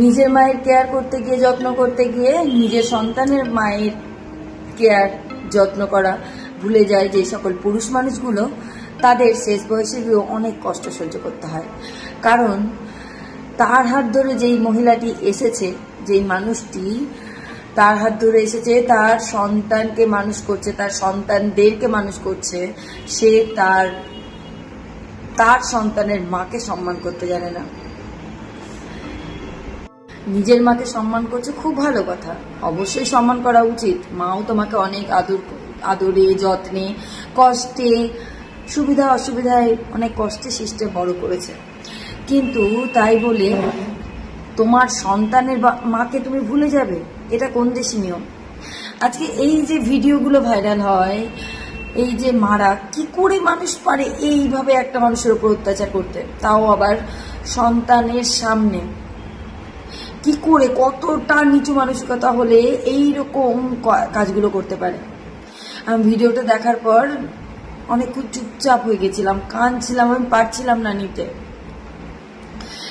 নিজের মায়ের কেয়ার করতে গিয়ে, যত্ন করতে গিয়ে নিজের সন্তানের মায়ের কেয়ার যত্ন করা ভুলে যায় যে সকল পুরুষ মানুষগুলো, তাদের শেষ বয়সে গিয়েও অনেক কষ্ট সহ্য করতে হয়। কারণ তার হাত ধরে যেই মহিলাটি এসেছে, যেই মানুষটি তার হাত ধরে এসেছে, তার সন্তানকে মানুষ করছে, তার সন্তানদেরকে মানুষ করছে, সে তার সন্তানের মাকে সম্মান করতে জানে না। নিজের মাকে সম্মান করছে, খুব ভালো কথা, অবশ্যই সম্মান করা উচিত। মাও তোমাকে অনেক আদরে, যত্নে, কষ্টে, সুবিধা অসুবিধায় অনেক কষ্টে সৃষ্টে বড় করেছে। কিন্তু তাই বলে তোমার সন্তানের মাকে তুমি ভুলে যাবে? এটা কোন দেশি নিয়ম? আজকে এই যে ভিডিওগুলো ভাইরাল হয়, এই যে মারা কি করে মানুষ পারে এইভাবে একটা মানুষের উপর অত্যাচার করতে, তাও আবার সন্তানের সামনে? কি করে, কতটা নিচু মানসিকতা হলে এইরকম কাজগুলো করতে পারে? আমি ভিডিওটা দেখার পর অনেকক্ষণ চুপচাপ হয়ে গেছিলাম, কাঁদছিলাম, আমি পারছিলাম না নিতে,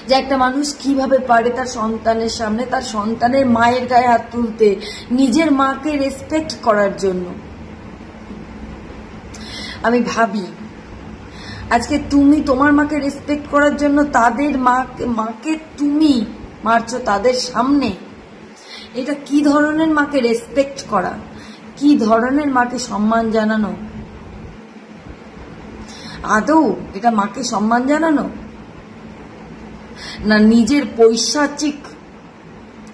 যে একটা মানুষ কিভাবে পারে তার সন্তানের সামনে, তার সন্তানের মায়ের গায়ে হাত তুলতে, নিজের মাকে রেসপেক্ট করার জন্য। আমি ভাবি, আজকে তুমি তোমার মাকে রেসপেক্ট করার জন্য তাদের মাকে তুমি মারছো তাদের সামনে। এটা কি ধরনের মাকে রেসপেক্ট করা, কি ধরনের মাকে সম্মান জানানো? আদৌ এটা মাকে সম্মান জানানো, না নিজের পৈশাচিক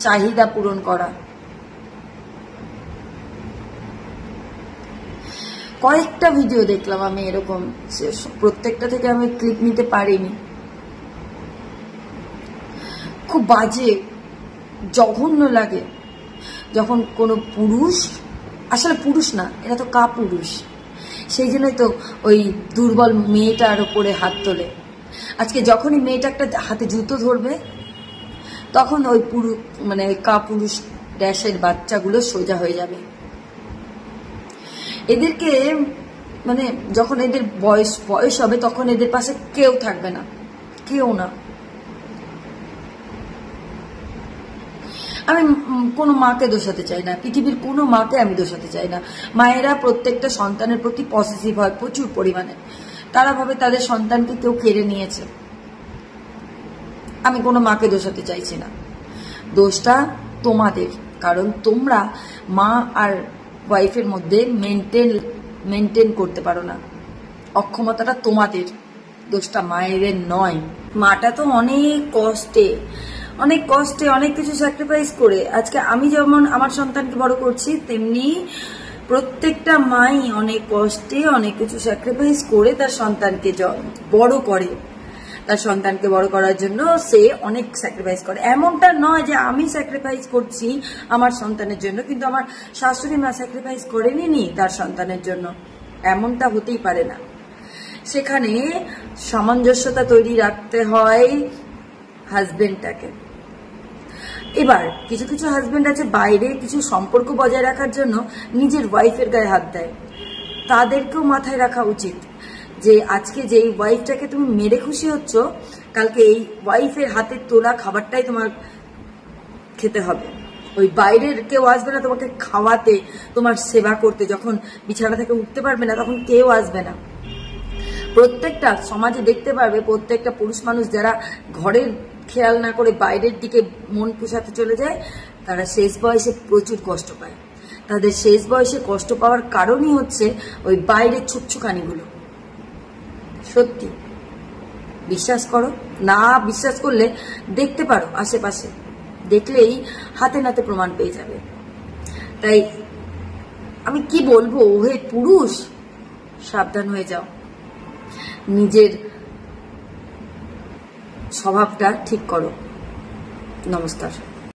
চাহিদা পূরণ করা? কয়েকটা ভিডিও দেখলাম আমি এরকম, প্রত্যেকটা থেকে আমি ক্লিপ নিতে পারিনি। খুব বাজে, জঘন্য লাগে যখন কোনো পুরুষ, আসলে পুরুষ না, এটা তো কাপুরুষ, সেই জন্যই তো ওই দুর্বল মেয়েটার ওপরে হাত তোলে। আজকে যখনই মেয়েটা একটা হাতে জুতো ধরবে, তখন ওই ওই কাপুরুষ ড্যাশের বাচ্চাগুলো সোজা হয়ে যাবে। এদেরকে যখন এদের বয়স হবে, তখন এদের পাশে কেউ থাকবে না, কেউ না। আমি কোনো মাকে দোষাতে চাই না, পৃথিবীর কোনো মাকে আমি দোষাতে চাই না। মায়েরা প্রত্যেকটা সন্তানের প্রতি পসেসিভ হয় প্রচুর পরিমাণে। তারা ভাবে তাদের সন্তানকে কেউ কেড়ে নিয়েছে। আমি কোনো মাকে দোষাতে চাইছি না, দোষটা তোমাদের। কারণ তোমরা মা আর ওয়াইফের মধ্যে মেনটেন করতে পারো না, অক্ষমতাটা তোমাদের, দোষটা মায়েদের নয়। মাটা তো অনেক কষ্টে অনেক কিছু স্যাক্রিফাইস করে, আজকে আমি যেমন আমার সন্তানকে বড় করছি, তেমনি প্রত্যেকটা মাই অনেক কষ্টে অনেক কিছু স্যাক্রিফাইস করে তার সন্তানকে বড় করে। তার সন্তানকে বড় করার জন্য সে অনেক স্যাক্রিফাইস করে। এমনটা নয় যে আমি স্যাক্রিফাইস করছি আমার সন্তানের জন্য, কিন্তু আমার শাশুড়ি মা স্যাক্রিফাইস করেনি তার সন্তানের জন্য, এমনটা হতেই পারে না। সেখানে সামঞ্জস্যতা তৈরি রাখতে হয় হাজবেন্ডটাকে। এবার কিছু কিছু হাজবেন্ড আছে বাইরে কিছু সম্পর্ক বজায় রাখার জন্য নিজের ওয়াইফের গায়ে হাত দেয়, তাদেরকেও মাথায় রাখা উচিত যে আজকে যেই ওয়াইফটাকে তুমি মেরে খুশি হচ্ছ, কালকে এই ওয়াইফের হাতের তোলা খাবারটাই তোমার খেতে হবে। ওই বাইরের কেউ আসবে না তোমাকে খাওয়াতে, তোমার সেবা করতে। যখন বিছানা থেকে উঠতে পারবে না, তখন কেউ আসবে না। প্রত্যেকটা সমাজে দেখতে পারবে, প্রত্যেকটা পুরুষ মানুষ যারা ঘরের খেয়াল না করে বাইরের দিকে মন পুষাতে চলে যায়, তারা শেষ বয়সে প্রচুর কষ্ট পায়। তাদের শেষ বয়সে কষ্ট পাওয়ার কারণই হচ্ছে ওই বাইরের ছুকছুকানিগুলো। সত্যি, বিশ্বাস করো, না বিশ্বাস করলে দেখতে পারো, আশেপাশে দেখলেই হাতে নাতে প্রমাণ পেয়ে যাবে। তাই আমি কি বলবো, হে পুরুষ, সাবধান হয়ে যাও, নিজের স্বভাবটা ঠিক করো। নমস্কার।